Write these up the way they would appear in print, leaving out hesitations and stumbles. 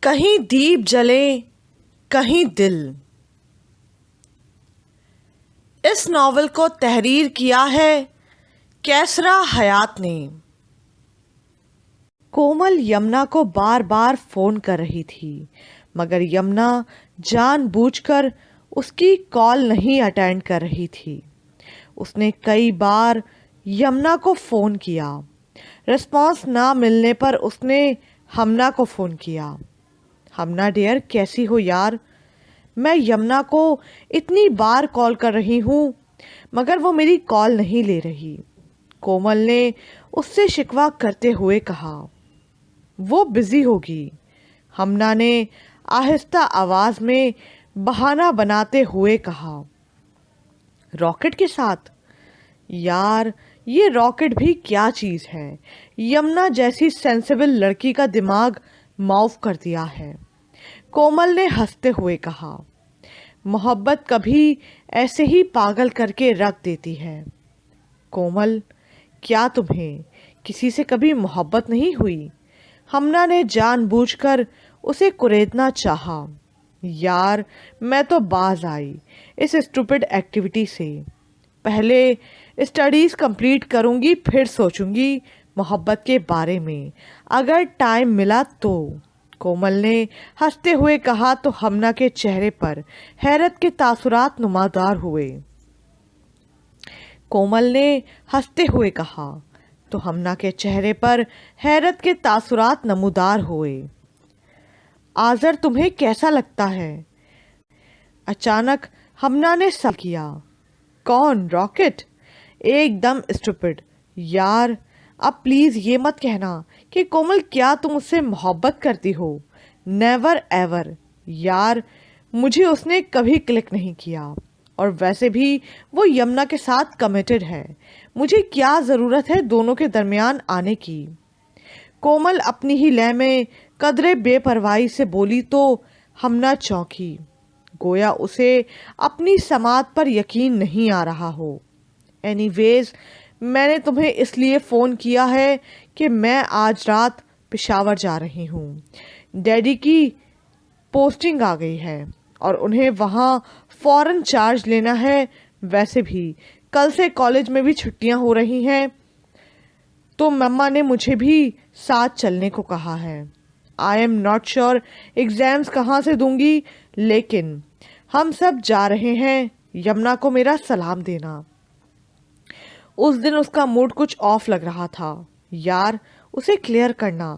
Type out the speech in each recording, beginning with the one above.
کہیں دیپ جلے کہیں دل۔ اس ناول کو تحریر کیا ہے کیسرا حیات نے۔ کومل یمنا کو بار بار فون کر رہی تھی مگر یمنا جان بوجھ کر اس کی کال نہیں اٹینڈ کر رہی تھی۔ اس نے کئی بار یمنا کو فون کیا، رسپانس نہ ملنے پر اس نے ہمنا کو فون کیا۔ ہمنا ڈیئر کیسی ہو یار؟ میں یمنا کو اتنی بار کال کر رہی ہوں مگر وہ میری کال نہیں لے رہی۔ کومل نے اس سے شکوہ کرتے ہوئے کہا۔ وہ بزی ہوگی، ہمنا نے آہستہ آواز میں بہانہ بناتے ہوئے کہا۔ راکٹ کے ساتھ؟ یار یہ راکٹ بھی کیا چیز ہے، یمنا جیسی سینسیبل لڑکی کا دماغ معاف کر دیا ہے۔ کومل نے ہنستے ہوئے کہا۔ محبت کبھی ایسے ہی پاگل کر کے رکھ دیتی ہے۔ کومل کیا تمہیں کسی سے کبھی محبت نہیں ہوئی؟ ہمنا نے جان بوجھ کر اسے کریدنا چاہا۔ یار میں تو باز آئی اس اسٹوپڈ ایکٹیویٹی سے۔ پہلے اسٹڈیز کمپلیٹ کروں گی پھر سوچوں گی محبت کے بارے میں، اگر ٹائم ملا تو۔ کومل نے ہنستے ہوئے کہا تو ہمنا کے چہرے پر حیرت کے تاثرات نمودار ہوئے۔ کومل نے ہنستے ہوئے کہا تو ہمنا کے چہرے پر حیرت کے تاثرات نمودار ہوئے۔ آذر تمہیں کیسا لگتا ہے؟ اچانک ہمنا نے سوال کیا۔ کون؟ راکٹ؟ ایک دم اسٹوپڈ۔ یار اب پلیز یہ مت کہنا کہ کومل کیا تم اس سے محبت کرتی ہو؟ Never ever. یار مجھے اس نے کبھی کلک نہیں کیا، اور ویسے بھی وہ یمنا کے ساتھ کمیٹڈ ہے، مجھے کیا ضرورت ہے دونوں کے درمیان آنے کی؟ کومل اپنی ہی لے میں قدرے بے پرواہی سے بولی تو ہمنا چونکی، گویا اسے اپنی سماعت پر یقین نہیں آ رہا ہو۔ اینی ویز میں نے تمہیں اس لیے فون کیا ہے کہ میں آج رات پشاور جا رہی ہوں۔ ڈیڈی کی پوسٹنگ آ گئی ہے اور انہیں وہاں فوراً چارج لینا ہے۔ ویسے بھی کل سے کالج میں بھی چھٹیاں ہو رہی ہیں تو مما نے مجھے بھی ساتھ چلنے کو کہا ہے۔ I am not sure exams کہاں سے دوں گی، لیکن ہم سب جا رہے ہیں، یمنا کو میرا سلام دینا۔ اس دن اس کا موڈ کچھ آف لگ رہا تھا، یار اسے کلیئر کرنا۔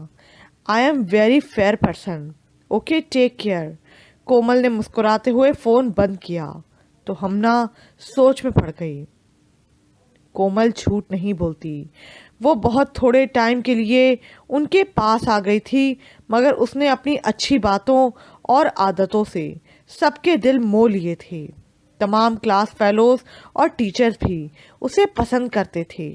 I am very fair person, okay take care. Komal نے مسکراتے ہوئے فون بند کیا تو ہمنا سوچ میں پڑ گئی۔ کومل جھوٹ نہیں بولتی، وہ بہت تھوڑے ٹائم کے لیے ان کے پاس آ گئی تھی مگر اس نے اپنی اچھی باتوں اور عادتوں سے سب کے دل مو لیے تھے۔ تمام کلاس فیلوز اور ٹیچرز بھی اسے پسند کرتے تھے۔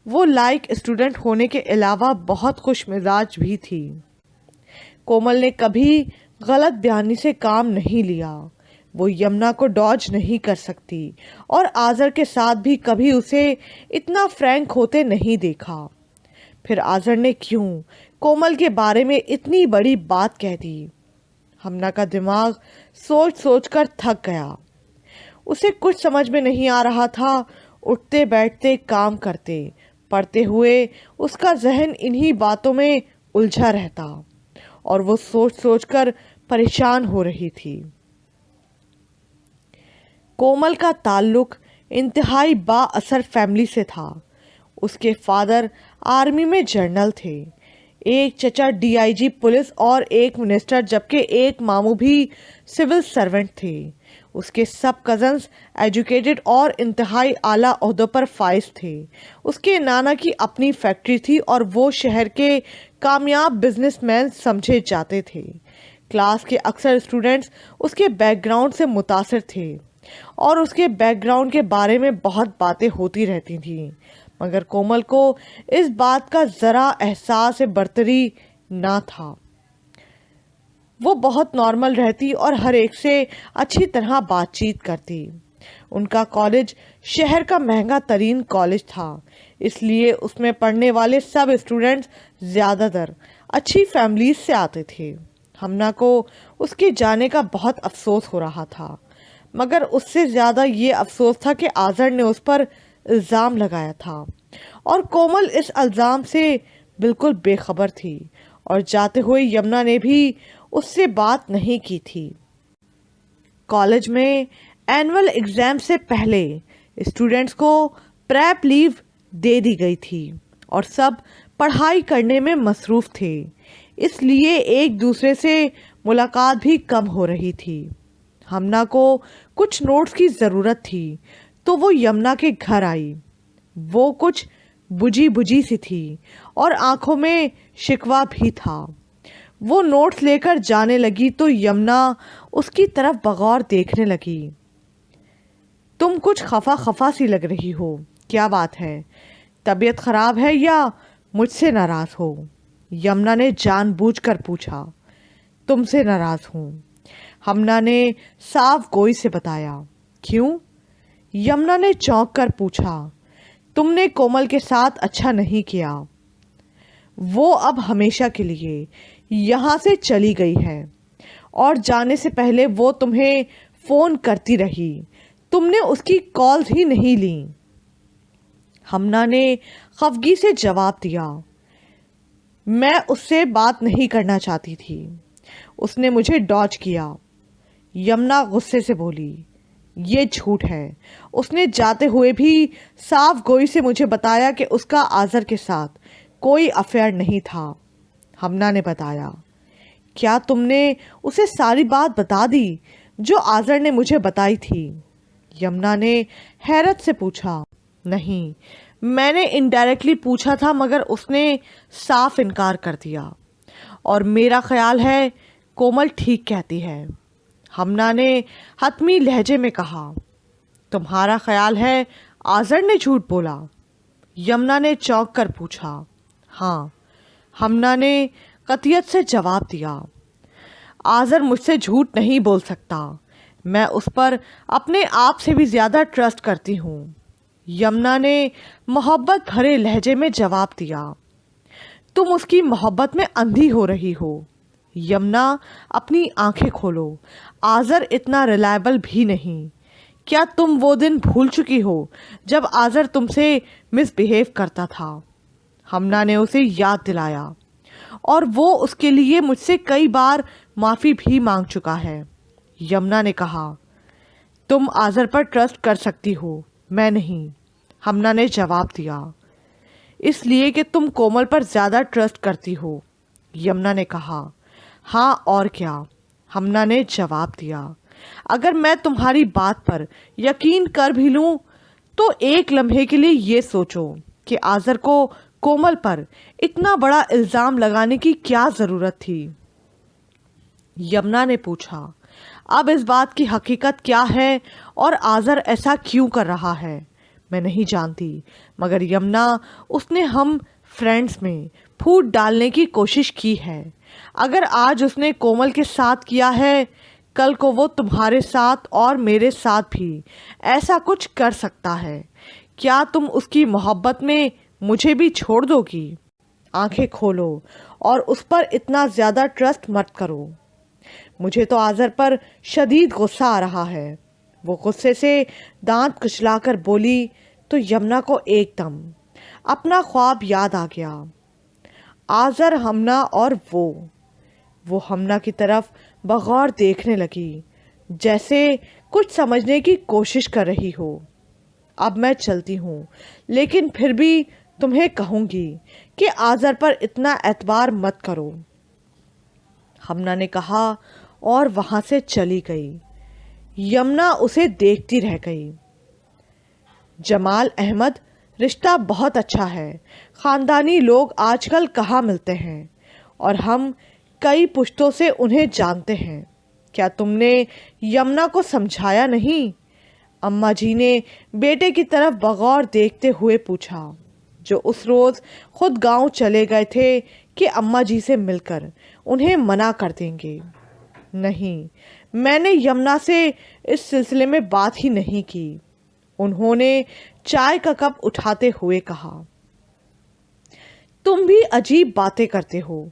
وہ لائق اسٹوڈنٹ ہونے کے علاوہ بہت خوش مزاج بھی تھی۔ کومل نے کبھی غلط بیانی سے کام نہیں لیا، وہ یمنا کو ڈاج نہیں کر سکتی اور آذر کے ساتھ بھی کبھی اسے اتنا فرینک ہوتے نہیں دیکھا۔ پھر آذر نے کیوں کومل کے بارے میں اتنی بڑی بات کہہ دی؟ ہمنا کا دماغ سوچ سوچ کر تھک گیا، اسے کچھ سمجھ میں نہیں آ رہا تھا۔ اٹھتے بیٹھتے کام کرتے پڑھتے ہوئے اس کا ذہن انہی باتوں میں الجھا رہتا اور وہ سوچ سوچ کر پریشان ہو رہی تھی۔ کومل کا تعلق انتہائی با اثر فیملی سے تھا۔ اس کے فادر آرمی میں جنرل تھے، ایک چچا ڈی آئی جی پولیس اور ایک منسٹر، جبکہ ایک ماموں بھی سول سرونٹ تھے۔ اس کے سب کزنز ایجوکیٹڈ اور انتہائی اعلیٰ عہدوں پر فائز تھے۔ اس کے نانا کی اپنی فیکٹری تھی اور وہ شہر کے کامیاب بزنس مین سمجھے جاتے تھے۔ کلاس کے اکثر اسٹوڈنٹس اس کے بیک گراؤنڈ سے متاثر تھے اور اس کے بیک گراؤنڈ کے بارے میں بہت باتیں ہوتی رہتی تھیں، مگر کومل کو اس بات کا ذرا احساس برتری نہ تھا۔ وہ بہت نارمل رہتی اور ہر ایک سے اچھی طرح بات چیت کرتی۔ ان کا کالج شہر کا مہنگا ترین کالج تھا، اس لیے اس میں پڑھنے والے سب اسٹوڈنٹس زیادہ تر اچھی فیملیز سے آتے تھے۔ ہمنا کو اس کے جانے کا بہت افسوس ہو رہا تھا، مگر اس سے زیادہ یہ افسوس تھا کہ آذر نے اس پر الزام لگایا تھا اور کومل اس الزام سے بالکل بے خبر تھی، اور جاتے ہوئے یمنا نے بھی اس سے بات نہیں کی تھی۔ کالج میں اینول ایگزام سے پہلے اسٹوڈنٹس کو پریپ لیو دے دی گئی تھی اور سب پڑھائی کرنے میں مصروف تھے، اس لیے ایک دوسرے سے ملاقات بھی کم ہو رہی تھی۔ ہمنا کو کچھ نوٹس کی ضرورت تھی تو وہ یمنا کے گھر آئی۔ وہ کچھ بجھی سی تھی اور آنکھوں میں شکوہ بھی تھا۔ وہ نوٹس لے کر جانے لگی تو یمنا اس کی طرف بغور دیکھنے لگی۔ تم کچھ خفا سی لگ رہی ہو، کیا بات ہے؟ طبیعت خراب ہے یا مجھ سے ناراض ہو؟ یمنا نے جان بوجھ کر پوچھا۔ تم سے ناراض ہوں، ہمنا نے صاف گوئی سے بتایا۔ کیوں؟ یمنا نے چونک کر پوچھا۔ تم نے کومل کے ساتھ اچھا نہیں کیا، وہ اب ہمیشہ کے لیے یہاں سے چلی گئی ہے، اور جانے سے پہلے وہ تمہیں فون کرتی رہی، تم نے اس کی کالز ہی نہیں لیں۔ ہمنا نے خفگی سے جواب دیا۔ میں اس سے بات نہیں کرنا چاہتی تھی، اس نے مجھے ڈاج کیا۔ یمنا غصے سے بولی۔ یہ جھوٹ ہے، اس نے جاتے ہوئے بھی صاف گوئی سے مجھے بتایا کہ اس کا آذر کے ساتھ کوئی افیئر نہیں تھا۔ ہمنا نے بتایا۔ کیا تم نے اسے ساری بات بتا دی جو آذر نے مجھے بتائی تھی؟ یمنا نے حیرت سے پوچھا۔ نہیں، میں نے انڈائریکٹلی پوچھا تھا مگر اس نے صاف انکار کر دیا، اور میرا خیال ہے کومل ٹھیک کہتی ہے، ہمنا نے حتمی لہجے میں کہا۔ تمہارا خیال ہے آذر نے جھوٹ بولا؟ یمنا نے چونک کر پوچھا۔ ہاں، ہمنا نے قطعیت سے جواب دیا۔ آذر مجھ سے جھوٹ نہیں بول سکتا، میں اس پر اپنے آپ سے بھی زیادہ ٹرسٹ کرتی ہوں، یمنا نے محبت بھرے لہجے میں جواب دیا۔ تم اس کی محبت میں اندھی ہو رہی ہو۔ یمنا، اپنی آنکھیں کھولو، آذر اتنا ریلائبل بھی نہیں۔ کیا تم وہ دن بھول چکی ہو جب آذر تم سے مس بیہیو کرتا تھا؟ ہمنا نے اسے یاد دلایا۔ اور وہ اس کے لیے مجھ سے کئی بار معافی بھی مانگ چکا ہے، یمنا نے کہا۔ تم آذر پر ٹرسٹ کر سکتی ہو، میں نہیں، ہمنا نے جواب دیا۔ اس لیے کہ تم کومل پر زیادہ ٹرسٹ کرتی ہو، یمنا نے کہا۔ ہاں اور کیا، ہمنا نے جواب دیا۔ اگر میں تمہاری بات پر یقین کر بھی لوں تو ایک لمحے کے لیے یہ سوچو کہ آذر کو کومل پر اتنا بڑا الزام لگانے کی کیا ضرورت تھی؟ یمنا نے پوچھا۔ اب اس بات کی حقیقت کیا ہے اور آذر ایسا کیوں کر رہا ہے میں نہیں جانتی، مگر یمنا، اس نے ہم فرینڈز میں پھوٹ ڈالنے کی کوشش کی ہے۔ اگر آج اس نے کومل کے ساتھ کیا ہے، کل کو وہ تمہارے ساتھ اور میرے ساتھ بھی ایسا کچھ کر سکتا ہے۔ کیا تم اس کی محبت میں مجھے بھی چھوڑ دو گی؟ آنکھیں کھولو اور اس پر اتنا زیادہ ٹرسٹ مت کرو۔ مجھے تو آذر پر شدید غصہ آ رہا ہے، وہ غصے سے دانت کچلا کر بولی تو یمنا کو ایک دم اپنا خواب یاد آ گیا۔ آذر، ہمنا اور وہ ہمنا کی طرف بغور دیکھنے لگی جیسے کچھ سمجھنے کی کوشش کر رہی ہو۔ اب میں چلتی ہوں، لیکن پھر بھی تمہیں کہوں گی کہ آذر پر اتنا اعتبار مت کرو، ہمنا نے کہا اور وہاں سے چلی گئی۔ یمنا اسے دیکھتی رہ گئی۔ جمال احمد، رشتہ بہت اچھا ہے، خاندانی لوگ آج کل کہاں ملتے ہیں، اور ہم کئی پشتوں سے انہیں جانتے ہیں۔ کیا تم نے یمنا کو سمجھایا نہیں؟ اماں جی نے بیٹے کی طرف بغور دیکھتے ہوئے پوچھا، جو اس روز خود گاؤں چلے گئے تھے کہ اماں جی سے مل کر انہیں منع کر دیں گے۔ نہیں، میں نے یمنا سے اس سلسلے میں بات ہی نہیں کی، انہوں نے چائے کا کپ اٹھاتے ہوئے کہا۔ تم بھی عجیب باتیں کرتے ہو،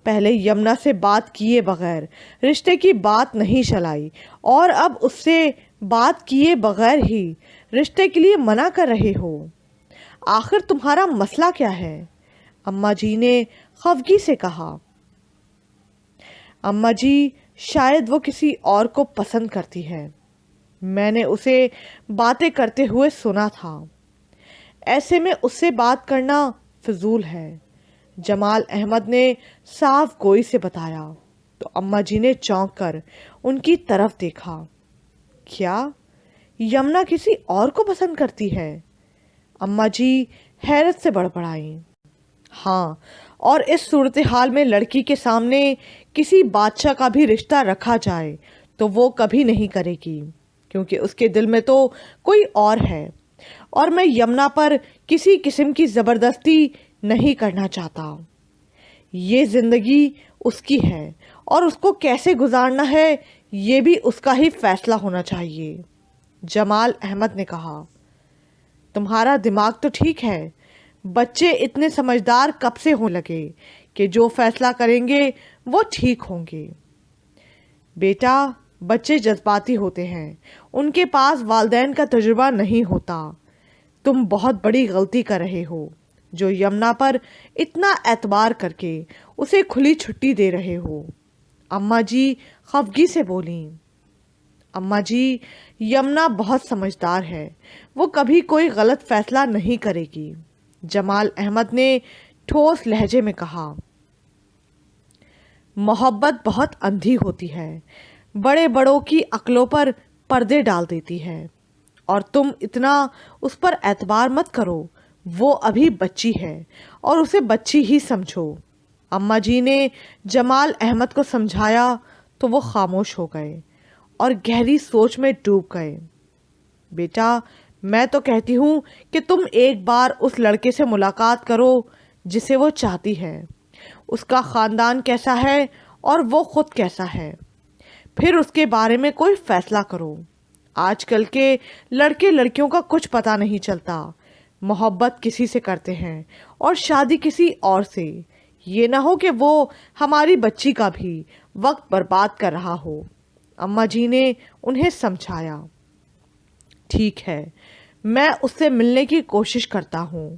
پہلے یمنا سے بات کیے بغیر رشتے کی بات نہیں چلائی اور اب اس سے بات کیے بغیر ہی رشتے کے لیے منع کر رہے ہو۔ آخر تمہارا مسئلہ کیا ہے؟ اماں جی نے خفگی سے کہا۔ اماں جی، شاید وہ کسی اور کو پسند کرتی ہے۔ میں نے اسے باتیں کرتے ہوئے سنا تھا۔ ایسے میں اس سے بات کرنا فضول ہے، جمال احمد نے صاف گوئی سے بتایا۔ تو اماں جی نے چونک کر ان کی طرف دیکھا۔ کیا یمنا کسی اور کو پسند کرتی ہے؟ اماں جی حیرت سے بڑبڑائیں۔ ہاں، اور اس صورتحال میں لڑکی کے سامنے کسی بادشاہ کا بھی رشتہ رکھا جائے تو وہ کبھی نہیں کرے گی، کیونکہ اس کے دل میں تو کوئی اور ہے، اور میں یمنا پر کسی قسم کی زبردستی نہیں کرنا چاہتا۔ یہ زندگی اس کی ہے اور اس کو کیسے گزارنا ہے یہ بھی اس کا ہی فیصلہ ہونا چاہیے۔ جمال احمد نے کہا۔ تمہارا دماغ تو ٹھیک ہے، بچے اتنے سمجھدار کب سے ہونے لگے کہ جو فیصلہ کریں گے وہ ٹھیک ہوں گے؟ بیٹا، بچے جذباتی ہوتے ہیں، ان کے پاس والدین کا تجربہ نہیں ہوتا۔ تم بہت بڑی غلطی کر رہے ہو جو یمنا پر اتنا اعتبار کر کے اسے کھلی چھٹی دے رہے ہو۔ اماں جی خفگی سے بولیں۔ اماں جی، یمنا بہت سمجھدار ہے، وہ کبھی کوئی غلط فیصلہ نہیں کرے گی، جمال احمد نے ٹھوس لہجے میں کہا۔ محبت بہت اندھی ہوتی ہے، بڑے بڑوں کی عقلوں پر پردے ڈال دیتی ہے، اور تم اتنا اس پر اعتبار مت کرو، وہ ابھی بچی ہے اور اسے بچی ہی سمجھو۔ اماں جی نے جمال احمد کو سمجھایا تو وہ خاموش ہو گئے اور گہری سوچ میں ڈوب گئے۔ بیٹا، میں تو کہتی ہوں کہ تم ایک بار اس لڑکے سے ملاقات کرو جسے وہ چاہتی ہے، اس کا خاندان کیسا ہے اور وہ خود کیسا ہے، پھر اس کے بارے میں کوئی فیصلہ کرو۔ آج کل کے لڑکے لڑکیوں کا کچھ پتہ نہیں چلتا، محبت کسی سے کرتے ہیں اور شادی کسی اور سے، یہ نہ ہو کہ وہ ہماری بچی کا بھی وقت برباد کر رہا ہو۔ اماں جی نے انہیں سمجھایا۔ ٹھیک ہے، میں اس سے ملنے کی کوشش کرتا ہوں،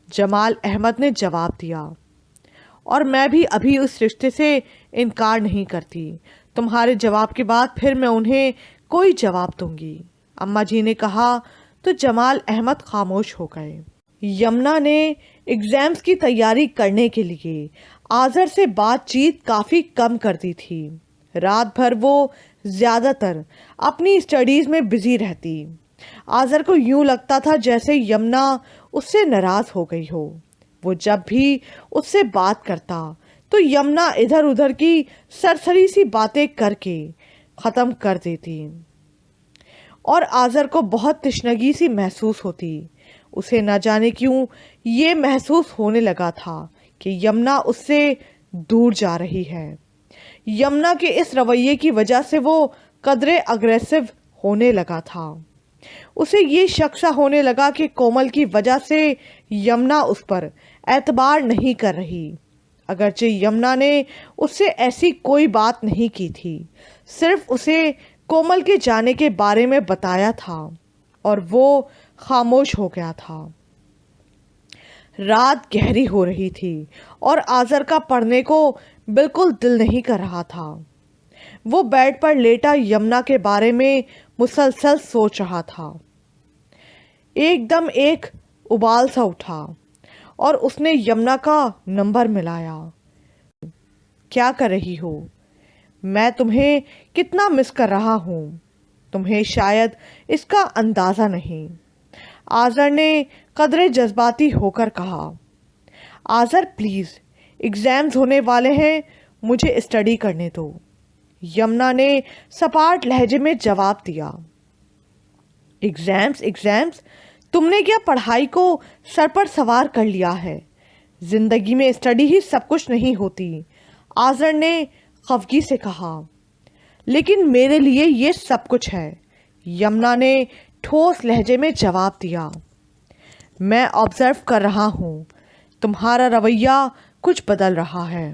جمال احمد نے جواب دیا، اور میں بھی ابھی اس رشتے سے انکار نہیں کرتی۔ تمہارے جواب کے بعد پھر میں انہیں کوئی جواب دوں گی، اماں جی نے کہا تو جمال احمد خاموش ہو گئے۔ یمنا نے ایگزامز کی تیاری کرنے کے لیے آذر سے بات چیت کافی کم کر دی تھی۔ رات بھر وہ زیادہ تر اپنی اسٹڈیز میں بزی رہتی۔ آذر کو یوں لگتا تھا جیسے یمنا اس سے ناراض ہو گئی ہو۔ وہ جب بھی اس سے بات کرتا تو یمنا ادھر ادھر کی سرسری سی باتیں کر کے ختم کر دیتی، اور آذر کو بہت تشنگی سی محسوس ہوتی۔ اسے نہ جانے کیوں یہ محسوس ہونے لگا تھا کہ یمنا اس سے دور جا رہی ہے۔ یمنا کے اس رویے کی وجہ سے وہ قدرے اگریسو ہونے لگا تھا۔ اسے یہ شک سا ہونے لگا کہ کومل کی وجہ سے یمنا اس پر اعتبار نہیں کر رہی، اگرچہ یمنا نے اس سے ایسی کوئی بات نہیں کی تھی، صرف اسے کومل کے جانے کے بارے میں بتایا تھا اور وہ خاموش ہو گیا تھا۔ رات گہری ہو رہی تھی اور آذر کا پڑھنے کو بالکل دل نہیں کر رہا تھا۔ وہ بیڈ پر لیٹا یمنا کے بارے میں مسلسل سوچ رہا تھا۔ ایک دم ایک ابال سا اٹھا اور اس نے یمنا کا نمبر ملایا۔ کیا کر رہی ہو؟ میں تمہیں کتنا مس کر رہا ہوں، تمہیں شاید اس کا اندازہ نہیں، آذر نے قدرے جذباتی ہو کر کہا۔ آذر پلیز، ایگزامز ہونے والے ہیں، مجھے اسٹڈی کرنے دو، یمنا نے سپاٹ لہجے میں جواب دیا۔ ایگزامز؟ تم نے کیا پڑھائی کو سر پر سوار کر لیا ہے؟ زندگی میں اسٹڈی ہی سب کچھ نہیں ہوتی، آذر نے خفگی سے کہا۔ لیکن میرے لیے یہ سب کچھ ہے، یمنا نے ٹھوس لہجے میں جواب دیا۔ میں آبزرو کر رہا ہوں، تمہارا رویہ کچھ بدل رہا ہے،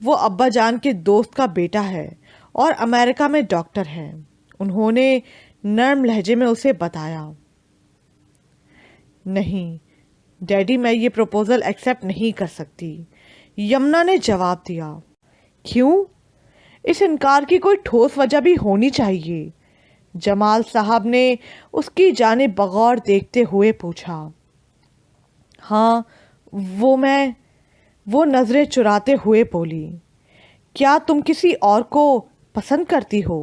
وہ ابا جان کے دوست کا بیٹا ہے اور امریکہ میں ڈاکٹر ہے، انہوں نے نرم لہجے میں اسے بتایا۔ نہیں ڈیڈی، میں یہ پروپوزل ایکسیپٹ نہیں کر سکتی، یمنا نے جواب دیا۔ کیوں؟ اس انکار کی کوئی ٹھوس وجہ بھی ہونی چاہیے، جمال صاحب نے اس کی جانب بغور دیکھتے ہوئے پوچھا۔ ہاں وہ نظریں چراتے ہوئے بولی، کیا تم کسی اور کو پسند کرتی ہو؟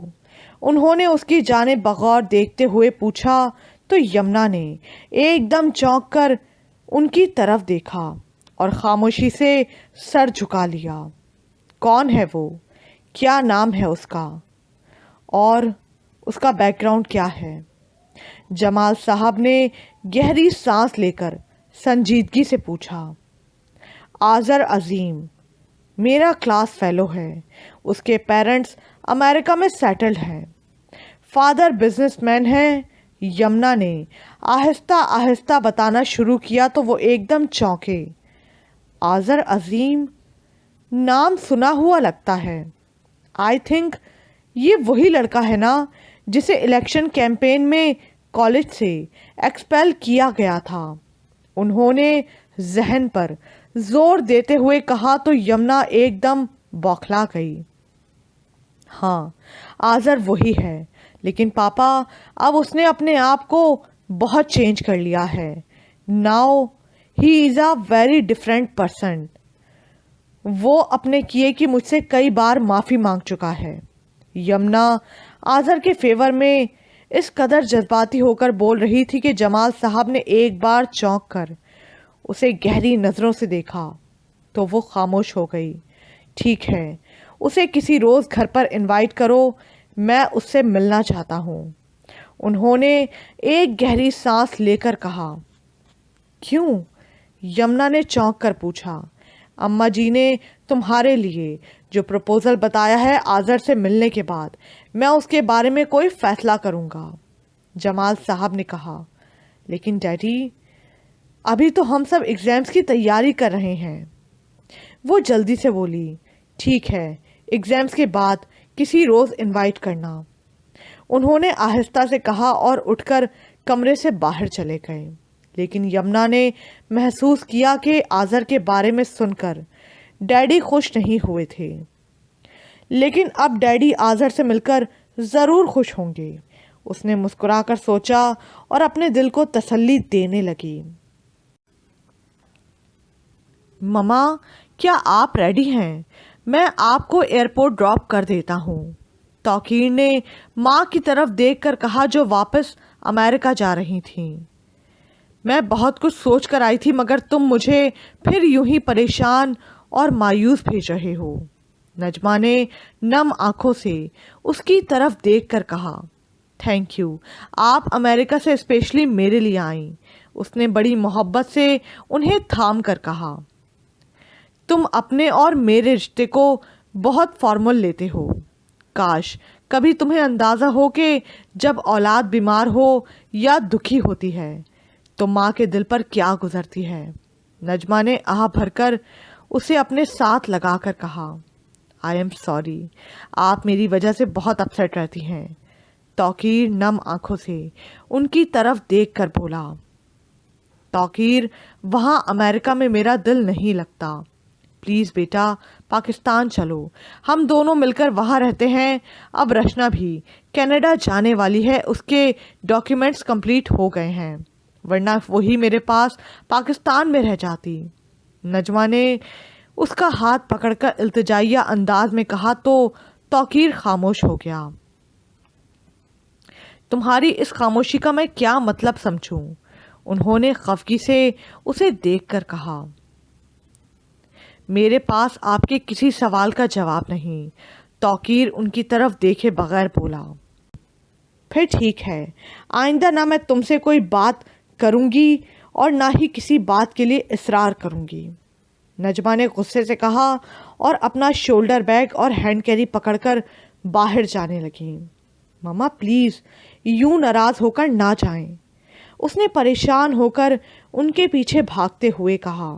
انہوں نے اس کی جانب بغور دیکھتے ہوئے پوچھا تو یمنا نے ایک دم چونک کر ان کی طرف دیکھا اور خاموشی سے سر جھکا لیا۔ کون ہے وہ؟ کیا نام ہے اس کا؟ اور اس کا بیک گراؤنڈ کیا ہے؟ جمال صاحب نے گہری سانس لے کر سنجیدگی سے پوچھا۔ آذر عظیم، میرا کلاس فیلو ہے، اس کے پیرنٹس امریکہ میں سیٹلڈ ہیں، فادر بزنس مین ہیں۔ یمنا نے آہستہ آہستہ بتانا شروع کیا تو وہ ایک دم چونکے۔ آذر عظیم، نام سنا ہوا لگتا ہے، آئی تھنک یہ وہی لڑکا ہے نا جسے الیکشن کیمپین میں کالج سے ایکسپیل کیا گیا تھا، انہوں نے ذہن پر زور دیتے ہوئے کہا تو یمنا ایک دم بوکھلا گئی۔ ہاں آذر وہی ہے، لیکن پاپا اب اس نے اپنے آپ کو بہت چینج کر لیا ہے، now he is a very different person. وہ اپنے کیے کی مجھ سے کئی بار معافی مانگ چکا ہے۔ یمنا آذر کے فیور میں اس قدر جذباتی ہو کر بول رہی تھی کہ جمال صاحب نے ایک بار چونک کر اسے گہری نظروں سے دیکھا تو وہ خاموش ہو گئی۔ ٹھیک ہے، اسے کسی روز گھر پر انوائٹ کرو، میں اس سے ملنا چاہتا ہوں، انہوں نے ایک گہری سانس لے کر کہا۔ کیوں؟ یمنا نے چونک کر پوچھا۔ اماں جی نے تمہارے لیے جو پروپوزل بتایا ہے، آذر سے ملنے کے بعد میں اس کے بارے میں کوئی فیصلہ کروں گا، جمال صاحب نے کہا۔ لیکن ڈیڈی، ابھی تو ہم سب ایگزامز کی تیاری کر رہے ہیں، وہ جلدی سے بولی۔ ٹھیک ہے، ایگزامز کے بعد کسی روز انوائٹ کرنا، انہوں نے آہستہ سے کہا اور اٹھ کر کمرے سے باہر چلے گئے۔ لیکن یمنا نے محسوس کیا کہ آذر کے بارے میں سن کر ڈیڈی خوش نہیں ہوئے تھے، لیکن اب ڈیڈی آذر سے مل کر ضرور خوش ہوں گے، اس نے مسکرا کر سوچا اور اپنے دل کو تسلی دینے لگی۔ مما، کیا آپ ریڈی ہیں؟ میں آپ کو ایئرپورٹ ڈراپ کر دیتا ہوں، توقیر نے ماں کی طرف دیکھ کر کہا جو واپس امریکہ جا رہی تھیں۔ میں بہت کچھ سوچ کر آئی تھی، مگر تم مجھے پھر یوں ہی پریشان اور مایوس بھیج رہے ہو، نجمہ نے نم آنکھوں سے اس کی طرف دیکھ کر کہا۔ تھینک یو، آپ امریکہ سے اسپیشلی میرے لیے آئیں، اس نے بڑی محبت سے انہیں تھام کر کہا۔ تم اپنے اور میرے رشتے کو بہت فارمل لیتے ہو، کاش کبھی تمہیں اندازہ ہو کہ جب اولاد بیمار ہو یا دکھی ہوتی ہے تو ماں کے دل پر کیا گزرتی ہے، نجمہ نے آہ بھر کر اسے اپنے ساتھ لگا کر کہا۔ آئی ایم سوری، آپ میری وجہ سے بہت اپسیٹ رہتی ہیں، توقیر نم آنکھوں سے ان کی طرف دیکھ کر بولا۔ توقیر، وہاں امریکہ میں میرا دل نہیں لگتا، پلیز بیٹا پاکستان چلو، ہم دونوں مل کر وہاں رہتے ہیں۔ اب رشنا بھی کینیڈا جانے والی ہے، اس کے ڈاکیومنٹس کمپلیٹ ہو گئے ہیں، ورنہ وہی میرے پاس پاکستان میں رہ جاتی، نجمہ نے اس کا ہاتھ پکڑ کر التجائیہ انداز میں کہا تو توقیر خاموش ہو گیا۔ تمہاری اس خاموشی کا میں کیا مطلب سمجھوں؟ انہوں نے خفگی سے اسے دیکھ کر کہا۔ میرے پاس آپ کے کسی سوال کا جواب نہیں، توقیر ان کی طرف دیکھے بغیر بولا۔ پھر ٹھیک ہے، آئندہ نہ میں تم سے کوئی بات کروں گی اور نہ ہی کسی بات کے لیے اصرار کروں گی، نجمہ نے غصے سے کہا اور اپنا شولڈر بیگ اور ہینڈ کیری پکڑ کر باہر جانے لگی۔ مما پلیز یوں ناراض ہو کر نہ جائیں، اس نے پریشان ہو کر ان کے پیچھے بھاگتے ہوئے کہا۔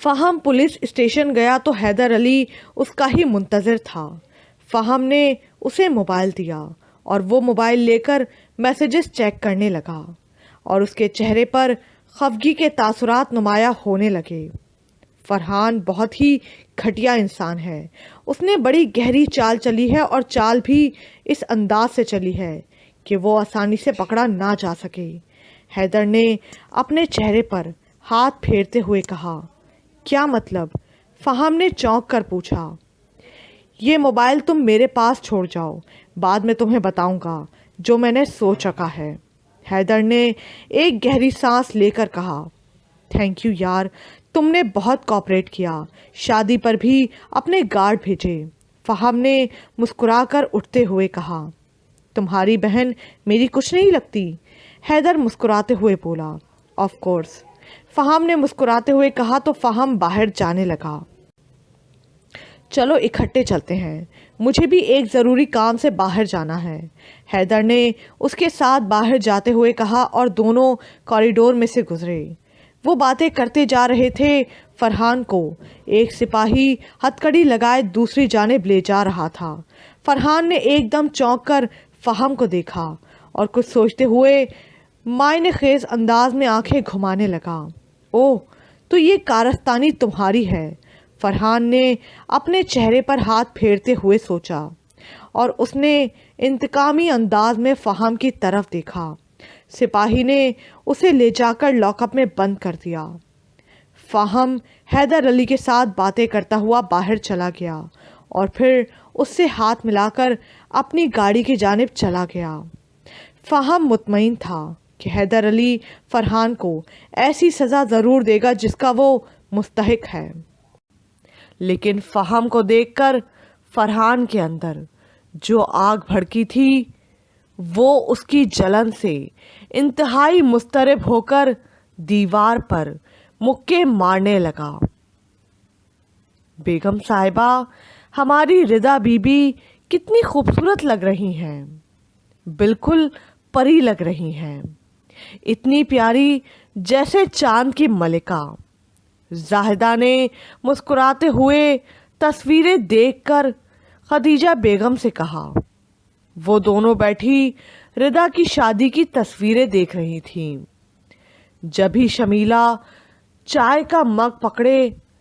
فہم پولیس اسٹیشن گیا تو حیدر علی اس کا ہی منتظر تھا۔ فہم نے اسے موبائل دیا اور وہ موبائل لے کر میسیجز چیک کرنے لگا اور اس کے چہرے پر خفگی کے تاثرات نمایاں ہونے لگے۔ فرحان بہت ہی گھٹیا انسان ہے۔ اس نے بڑی گہری چال چلی ہے اور چال بھی اس انداز سے چلی ہے کہ وہ آسانی سے پکڑا نہ جا سکے۔ حیدر نے اپنے چہرے پر ہاتھ پھیرتے ہوئے کہا، کیا مطلب؟ فہم نے چونک کر پوچھا۔ یہ موبائل تم میرے پاس چھوڑ جاؤ، بعد میں تمہیں بتاؤں گا جو میں نے سوچ رکھا ہے۔ حیدر نے ایک گہری سانس لے کر کہا، تھینک یو یار، تم نے بہت کوآپریٹ کیا، شادی پر بھی اپنے گارڈ بھیجے۔ فہم نے مسکرا کر اٹھتے ہوئے کہا، تمہاری بہن میری کچھ نہیں لگتی؟ حیدر مسکراتے ہوئے بولا، آف کورس۔ فہم نے مسکراتے ہوئے کہا تو فہم باہر جانے لگا۔ چلو اکٹھے چلتے ہیں، مجھے بھی ایک ضروری کام سے باہر جانا ہے، حیدر نے اس کے ساتھ باہر جاتے ہوئے کہا اور دونوں کوریڈور میں سے گزرے۔ وہ باتیں کرتے جا رہے تھے۔ فرحان کو ایک سپاہی ہتھ کڑی لگائے دوسری جانب لے جا رہا تھا۔ فرحان نے ایک دم چونک کر فہم کو دیکھا اور کچھ سوچتے ہوئے معنی خیز انداز میں آنکھیں گھمانے لگا۔ اوہ، تو یہ کارستانی تمہاری ہے، فرحان نے اپنے چہرے پر ہاتھ پھیرتے ہوئے سوچا اور اس نے انتقامی انداز میں فہم کی طرف دیکھا۔ سپاہی نے اسے لے جا کر لاک اپ میں بند کر دیا۔ فہم حیدر علی کے ساتھ باتیں کرتا ہوا باہر چلا گیا اور پھر اس سے ہاتھ ملا کر اپنی گاڑی کی جانب چلا گیا۔ فہم مطمئن تھا کہ حیدر علی فرحان کو ایسی سزا ضرور دے گا جس کا وہ مستحق ہے، لیکن فہم کو دیکھ کر فرحان کے اندر جو آگ بھڑکی تھی وہ اس کی جلن سے انتہائی مضطرب ہو کر دیوار پر مکے مارنے لگا۔ بیگم صاحبہ، ہماری ردا بی بی کتنی خوبصورت لگ رہی ہیں، بالکل پری لگ رہی ہیں، اتنی پیاری جیسے چاند کی ملکہ۔ زاہدہ نے مسکراتے ہوئے تصویریں دیکھ کر خدیجہ بیگم سے کہا۔ وہ دونوں بیٹھی ردا کی شادی کی تصویریں دیکھ رہی تھیں۔ جبھی شمیلہ چائے کا مگ پکڑے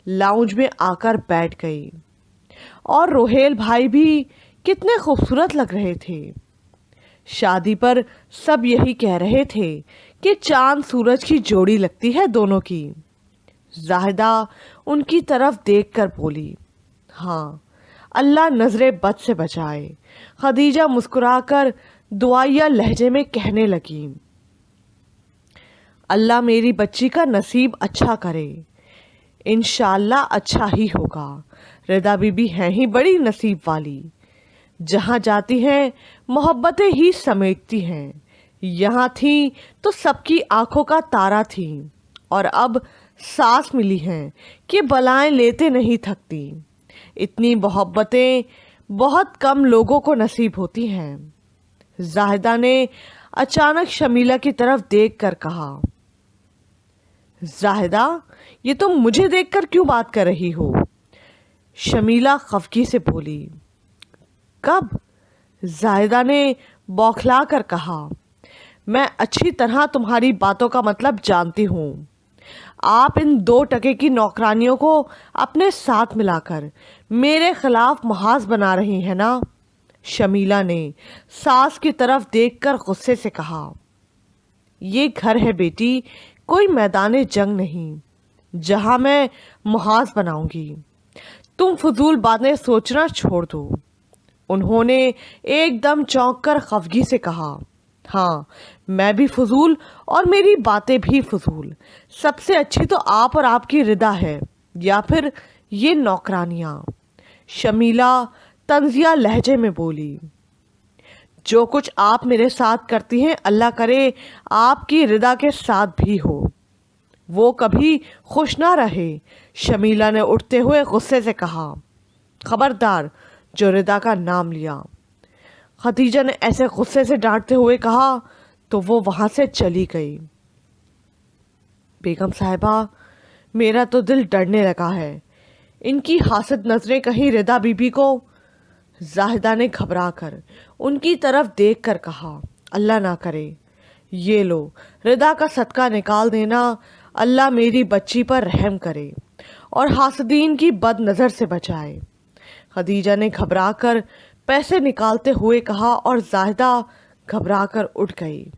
لاؤنج میں آ کر بیٹھ گئی، اور روہیل بھائی بھی کتنے خوبصورت لگ رہے تھے۔ شادی پر سب یہی کہہ رہے تھے کہ چاند سورج کی جوڑی لگتی ہے دونوں کی۔ زاہدہ ان کی طرف دیکھ کر بولی، ہاں، اللہ نظر بد سے بچائے۔ خدیجہ مسکرا کر دعائیہ لہجے میں کہنے لگی، اللہ میری بچی کا نصیب اچھا کرے، انشاءاللہ اچھا ہی ہوگا۔ ردا بی بی ہیں ہی بڑی نصیب والی، جہاں جاتی ہیں محبتیں ہی سمیٹتی ہیں۔ یہاں تھیں تو سب کی آنکھوں کا تارا تھیں، اور اب سانس ملی ہیں کہ بلائیں لیتے نہیں تھکتی۔ اتنی محبتیں بہت کم لوگوں کو نصیب ہوتی ہیں۔ زاہدہ نے اچانک شمیلہ کی طرف دیکھ کر کہا، زاہدہ، یہ تم مجھے دیکھ کر کیوں بات کر رہی ہو؟ شمیلہ خفگی سے بولی، کب؟ زاہدہ نے بوکھلا کر کہا، میں اچھی طرح تمہاری باتوں کا مطلب جانتی ہوں۔ آپ ان 2 ٹکے کی نوکرانیوں کو اپنے ساتھ ملا کر میرے خلاف محاذ بنا رہی ہیں نا؟ شمیلہ نے ساس کی طرف دیکھ کر غصے سے کہا، یہ گھر ہے بیٹی، کوئی میدان جنگ نہیں جہاں میں محاذ بناؤں گی۔ تم فضول باتیں سوچنا چھوڑ دو۔ انہوں نے ایک دم چونک کر خفگی سے کہا، ہاں، میں بھی فضول اور میری باتیں بھی فضول۔ سب سے اچھی تو آپ اور آپ کی ردا ہے، یا پھر یہ نوکرانیاں۔ شمیلہ طنزیہ لہجے میں بولی، جو کچھ آپ میرے ساتھ کرتی ہیں اللہ کرے آپ کی ردا کے ساتھ بھی ہو، وہ کبھی خوش نہ رہے۔ شمیلہ نے اٹھتے ہوئے غصے سے کہا، خبردار جو ردا کا نام لیا۔ خدیجہ نے ایسے غصے سے ڈانٹتے ہوئے کہا تو وہ وہاں سے چلی گئی۔ بیگم صاحبہ، میرا تو دل ڈرنے لگا ہے، ان کی حاسد نظریں کہیں ردا بی بی کو۔ زاہدہ نے گھبرا کر ان کی طرف دیکھ کر کہا، اللہ نہ کرے، یہ لو ردا کا صدقہ نکال دینا، اللہ میری بچی پر رحم کرے اور حاسدین کی بد نظر سے بچائے۔ خدیجہ نے گھبرا کر پیسے نکالتے ہوئے کہا اور زاہدہ گھبرا کر اٹھ گئی۔